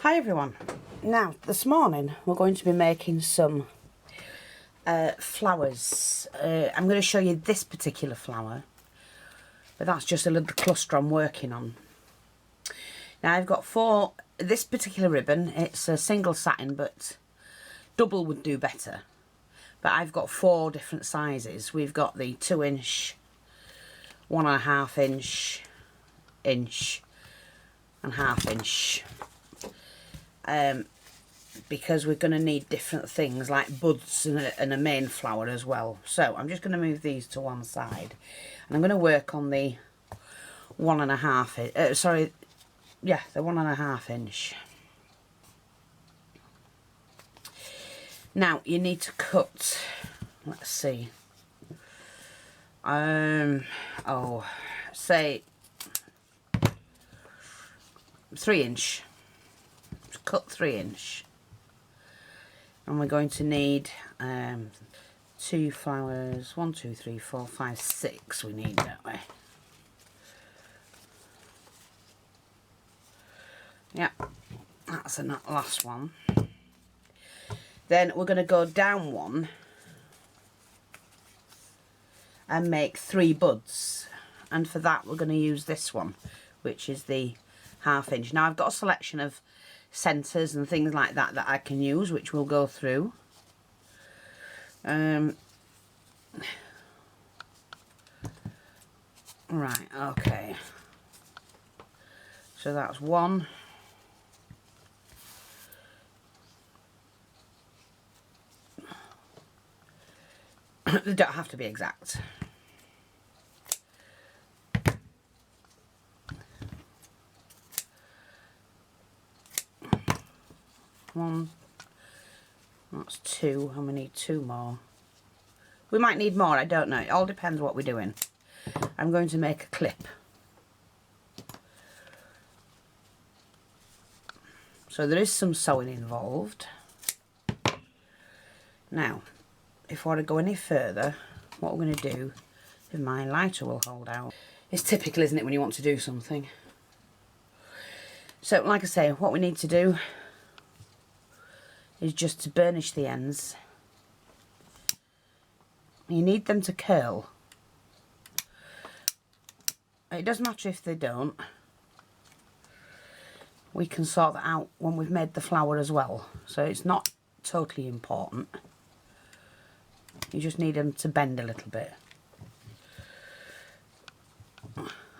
Hi everyone. Now this morning we're going to be making some flowers. I'm going to show you this particular flower, but that's just a little cluster I'm working on. Now I've got this particular ribbon. It's a single satin, but double would do better. But I've got 4 different sizes. We've got the 2 inch, 1.5 inch, inch and 1/2 inch. Because we're going to need different things like buds and a main flower as well. So I'm just going to move these to one side, and I'm going to work on the 1.5 sorry, yeah, the 1.5 inch. Now you need to cut, let's see, say 3 inch. Cut 3 inch, and we're going to need 2 flowers. 1, 2, 3, 4, 5, 6 we need, don't we? Yeah, that's the last one. Then we're going to go down one and make 3 buds, and for that we're going to use this one, which is the 1/2 inch. Now I've got a selection of centres and things like that that I can use, which we'll go through. Right, okay. So that's 1. They don't have to be exact. 1, that's 2, and we need 2 more. We might need more, I don't know. It all depends what we're doing. I'm going to make a clip. So there is some sewing involved. Now, before I go any further, what we're going to do, if my lighter will hold out, it's typical, isn't it, when you want to do something. So, like I say, what we need to do is just to burnish the ends. You need them to curl. It doesn't matter if they don't. We can sort that out when we've made the flower as well. So it's not totally important. You just need them to bend a little bit.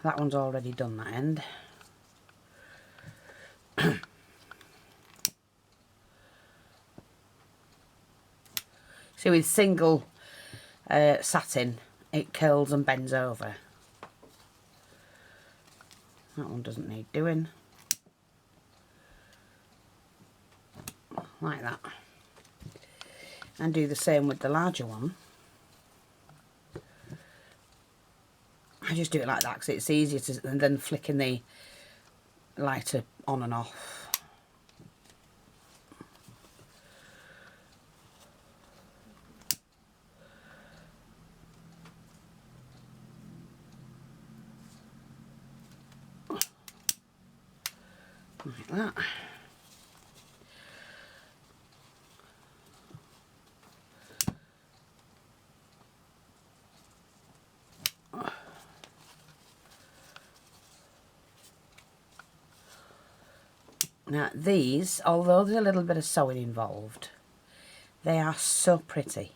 That one's already done, that end. See, with single satin, it curls and bends over. That one doesn't need doing. Like that. And do the same with the larger one. I just do it like that because it's easier than flicking the lighter on and off. Like that. Now these, although there's a little bit of sewing involved, they are so pretty.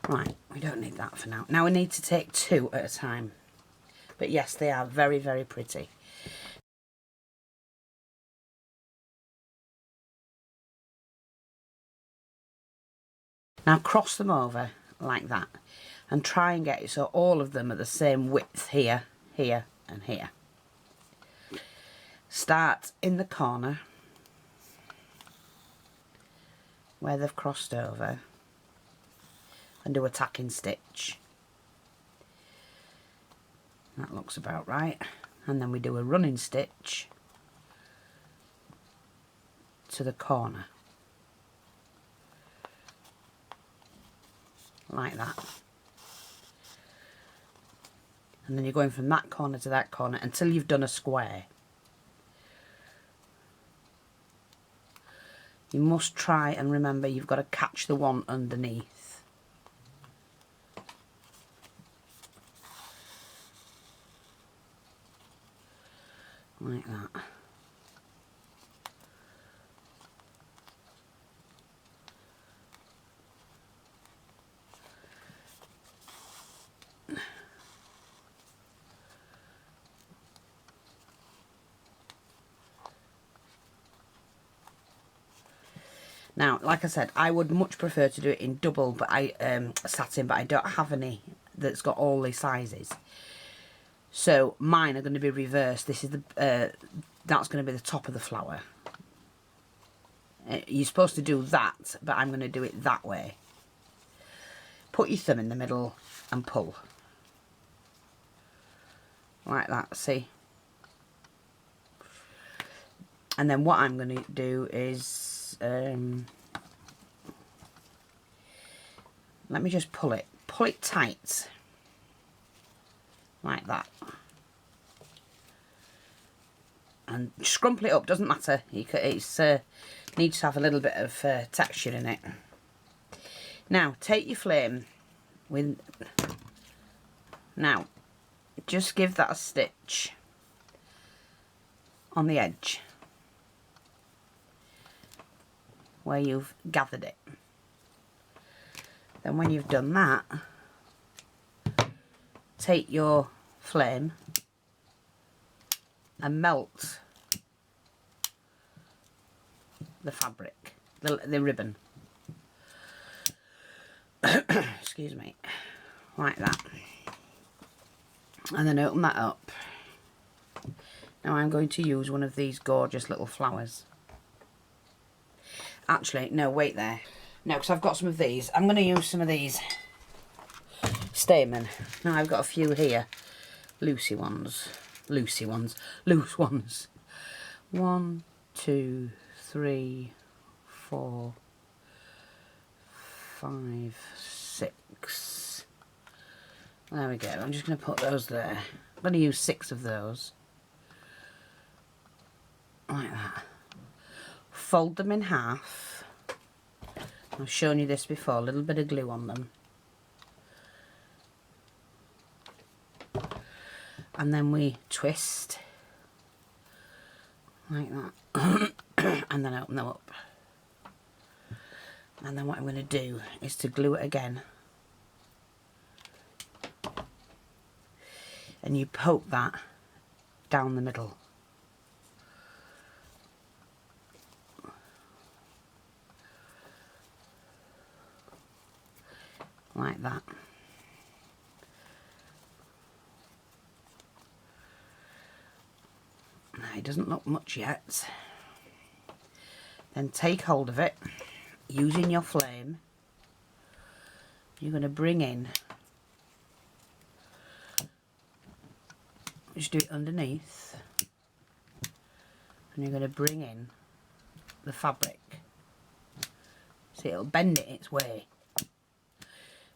Right, we don't need that for now. Now we need to take 2 at a time. But yes, they are very, very pretty. Now cross them over like that and try and get it so all of them are the same width here, here and here. Start in the corner where they've crossed over and do a tacking stitch. That looks about right. And then we do a running stitch to the corner. Like that. And then you're going from that corner to that corner until you've done a square. You must try and remember you've got to catch the one underneath. Like that. Now, like I said, I would much prefer to do it in double satin, but I don't have any that's got all the sizes. So mine are going to be reversed. This is the that's going to be the top of the flower. You're supposed to do that, but I'm going to do it that way. Put your thumb in the middle and pull. Like that, see? And then what I'm going to do is... let me just pull it tight like that, and scrumple it up, doesn't matter, it's needs to have a little bit of texture in it. Now take your flame now just give that a stitch on the edge where you've gathered it. Then when you've done that, take your flame and melt the fabric, the ribbon. Excuse me. Like that. And then open that up. Now I'm going to use one of these gorgeous little flowers. Actually, no, wait there. No, because I've got some of these. I'm going to use some of these stamen. Now I've got a few here. Loose ones. 1, 2, 3, 4, 5, 6. There we go. I'm just going to put those there. I'm going to use 6 of those. Like that. Fold them in half. I've shown you this before, a little bit of glue on them. And then we twist like that. And then open them up. And then what I'm going to do is to glue it again. And you poke that down the middle. Like that. Now, it doesn't look much yet. Then take hold of it using your flame. You're going to bring in, just do it underneath, and you're going to bring in the fabric. See, it'll bend it its way.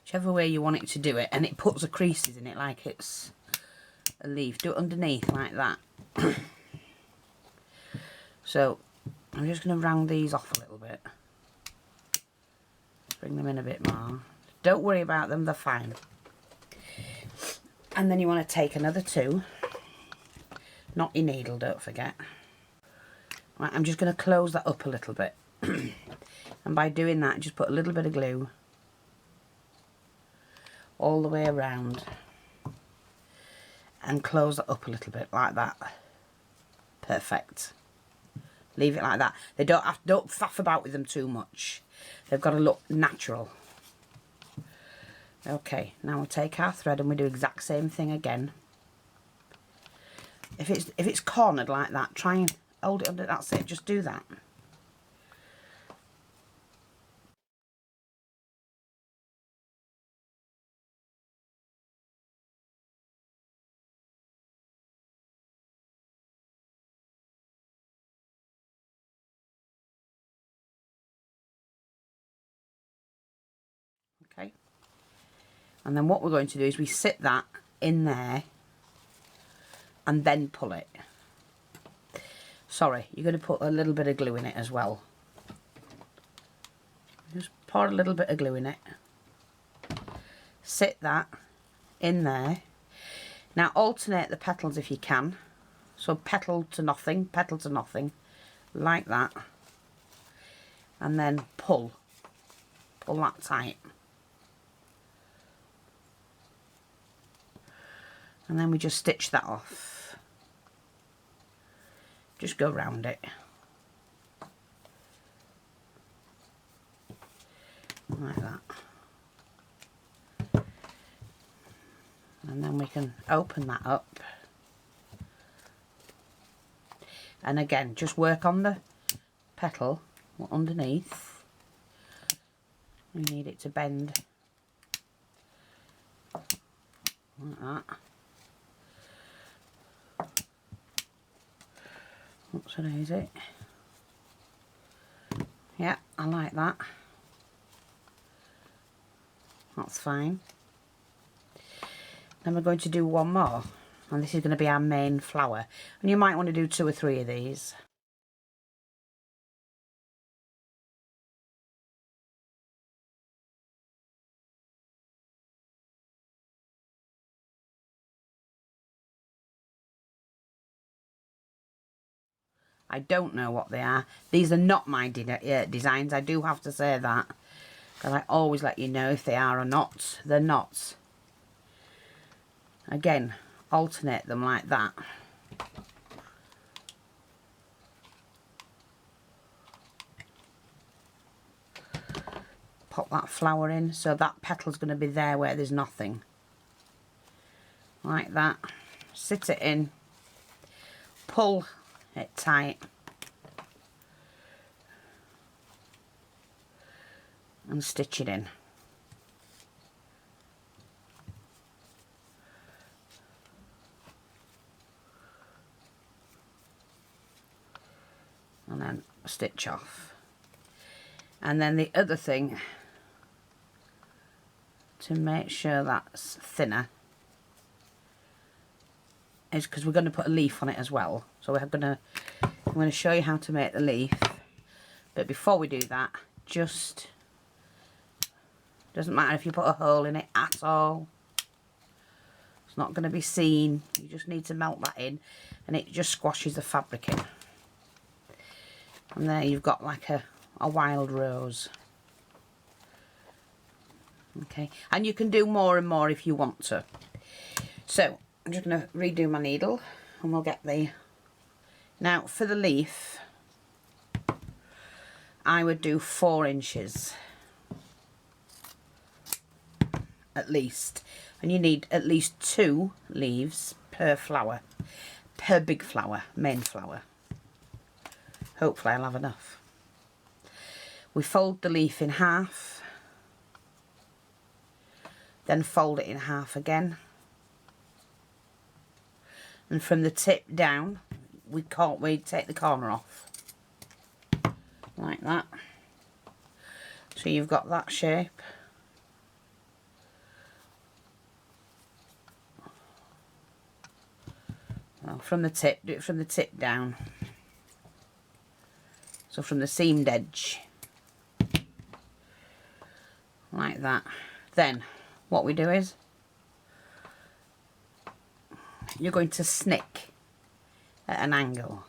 Whichever way you want it to do it, and it puts the creases in it like it's a leaf. Do it underneath like that. So I'm just going to round these off a little bit. Bring them in a bit more. Don't worry about them, they're fine. And then you want to take another 2. Not your needle, don't forget. Right, I'm just going to close that up a little bit. And by doing that, just put a little bit of glue all the way around and close it up a little bit like that. Perfect. Leave it like that. They don't faff about with them too much. They've got to look natural. Okay, now we'll take our thread and we do the exact same thing again. If it's cornered like that, try and hold it under. That's it. Just do that. Okay, and then what we're going to do is we sit that in there and then pull it. Sorry, you're going to put a little bit of glue in it as well. pour a little bit of glue in it. Sit that in there. Now alternate the petals if you can. So petal to nothing, like that. And then pull that tight. And then we just stitch that off. Just go round it. Like that. And then we can open that up. And again, just work on the petal underneath. We need it to bend like that. Oops, is it? Yeah, I like that. That's fine. Then we're going to do one more, and this is going to be our main flower. And you might want to do 2 or 3 of these. I don't know what they are. These are not my designs, I do have to say that. Because I always let you know if they are or not. They're not. Again, alternate them like that. Pop that flower in, so that petal's going to be there where there's nothing. Like that. Sit it in. Pull it tight. And stitch it in. And then stitch off. And then the other thing, to make sure that's thinner, is because we're going to put a leaf on it as well. So I'm going to show you how to make the leaf. But before we do that, just, doesn't matter if you put a hole in it at all. It's not going to be seen. You just need to melt that in, and it just squashes the fabric in. And there you've got like a wild rose. Okay, and you can do more and more if you want to. So I'm just going to redo my needle, and we'll get the... Now for the leaf, I would do 4 inches at least, and you need at least 2 leaves per flower, per big flower, main flower. Hopefully I'll have enough. We fold the leaf in half, then fold it in half again, and from the tip down we take the corner off like that. So you've got that shape. Well, from the tip, do it from the tip down. So from the seamed edge, like that. Then what we do is, you're going to snick at an angle.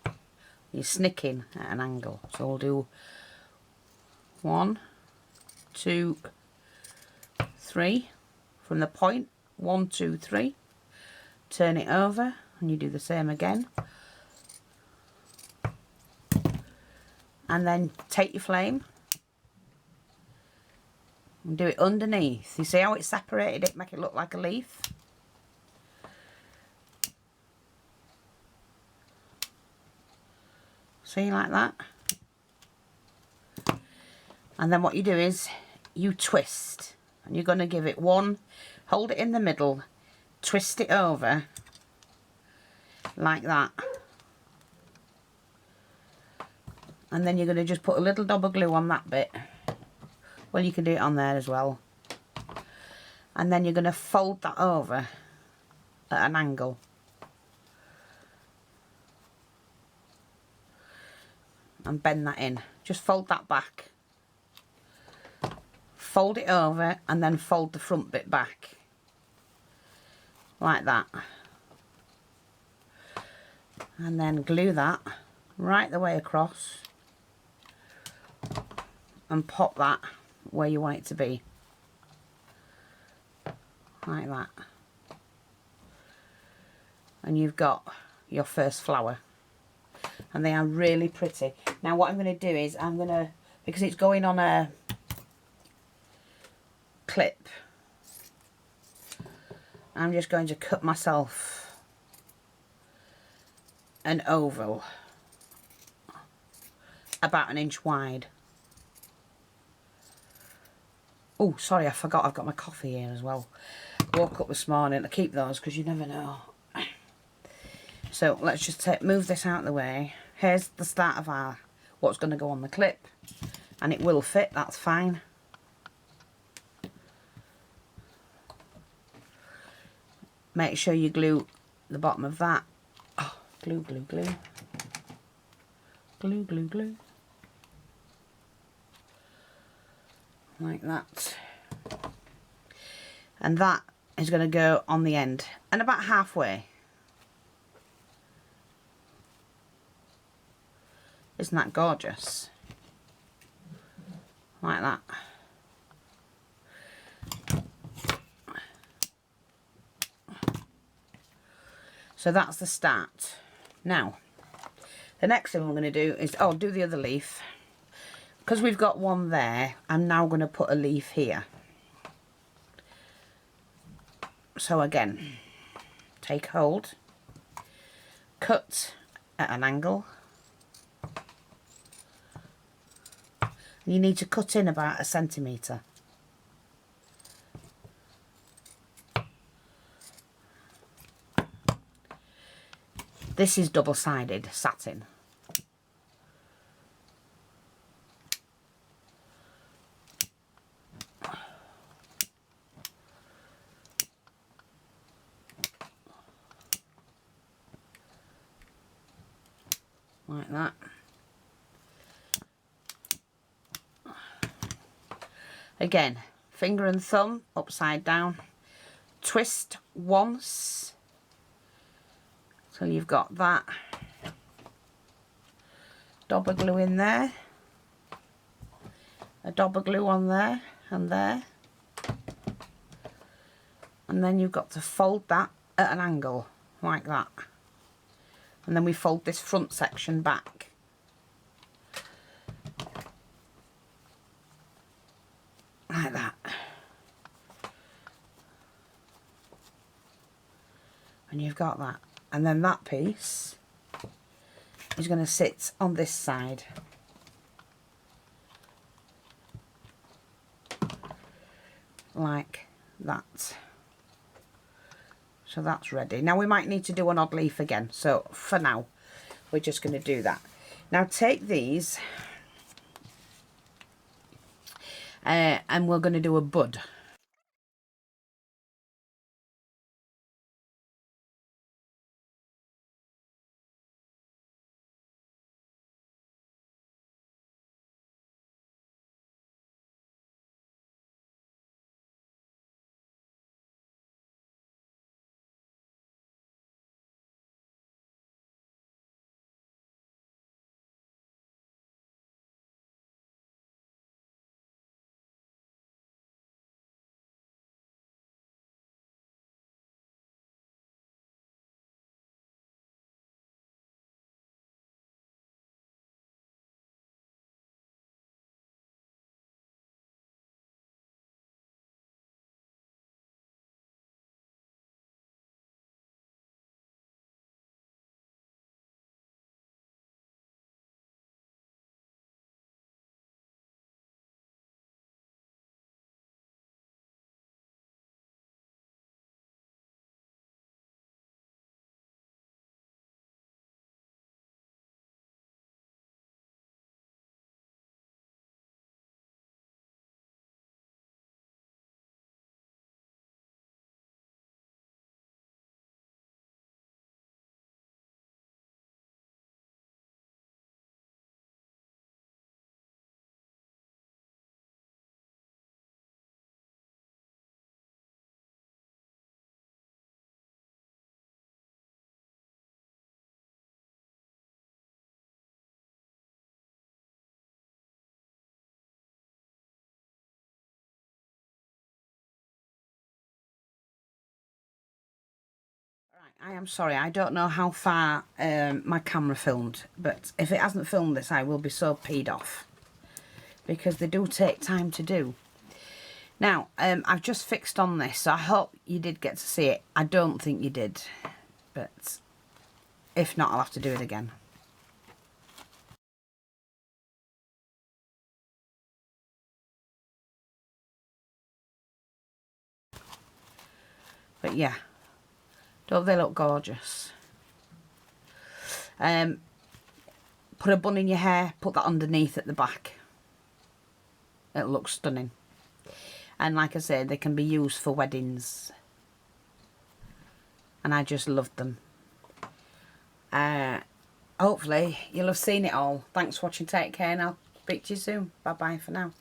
You're snicking at an angle. So we'll do 1, 2, 3 from the point. 1, 2, 3. Turn it over, and you do the same again. And then take your flame and do it underneath. You see how it separated it, make it look like a leaf? See, like that? And then what you do is you twist, and you're going to give it one, hold it in the middle, twist it over like that. And then you're going to just put a little dab of glue on that bit. Well, you can do it on there as well. And then you're going to fold that over at an angle. And bend that in. Just fold that back. fold it over and then fold the front bit back like that, and then glue that right the way across and pop that where you want it to be, like that, and you've got your first flower, and they are really pretty. Now what I'm going to do is I'm going to, because it's going on a clip, I'm just going to cut myself an oval about 1 inch wide. Oh, sorry, I forgot I've got my coffee here as well. Woke up this morning to keep those because you never know. So let's just move this out of the way. Here's the start of our what's going to go on the clip, and it will fit, that's fine. Make sure you glue the bottom of that. Oh, glue, glue, glue. Glue, glue, glue. Like that. And that is going to go on the end and about halfway. Isn't that gorgeous? Like that. So that's the start. Now, the next thing I'm going to do is, do the other leaf. Because we've got one there, I'm now going to put a leaf here. So again, take hold, cut at an angle. You need to cut in about 1 centimetre. This is double-sided satin. Like that. Again, finger and thumb upside down. Twist once till you've got that. Dab of glue in there. A dab of glue on there and there. And then you've got to fold that at an angle, like that. And then we fold this front section back. Like that. And you've got that. And then that piece is going to sit on this side. Like that. So that's ready. Now we might need to do an odd leaf again. So for now, we're just going to do that. Now take these and we're going to do a bud. I am sorry, I don't know how far my camera filmed, but if it hasn't filmed this, I will be so peed off, because they do take time to do. Now, I've just fixed on this, so I hope you did get to see it. I don't think you did, but if not, I'll have to do it again. But yeah, don't they look gorgeous? Put a bun in your hair, put that underneath at the back. It looks stunning. And like I said, they can be used for weddings. And I just loved them. Hopefully, you'll have seen it all. Thanks for watching. Take care, and I'll speak to you soon. Bye-bye for now.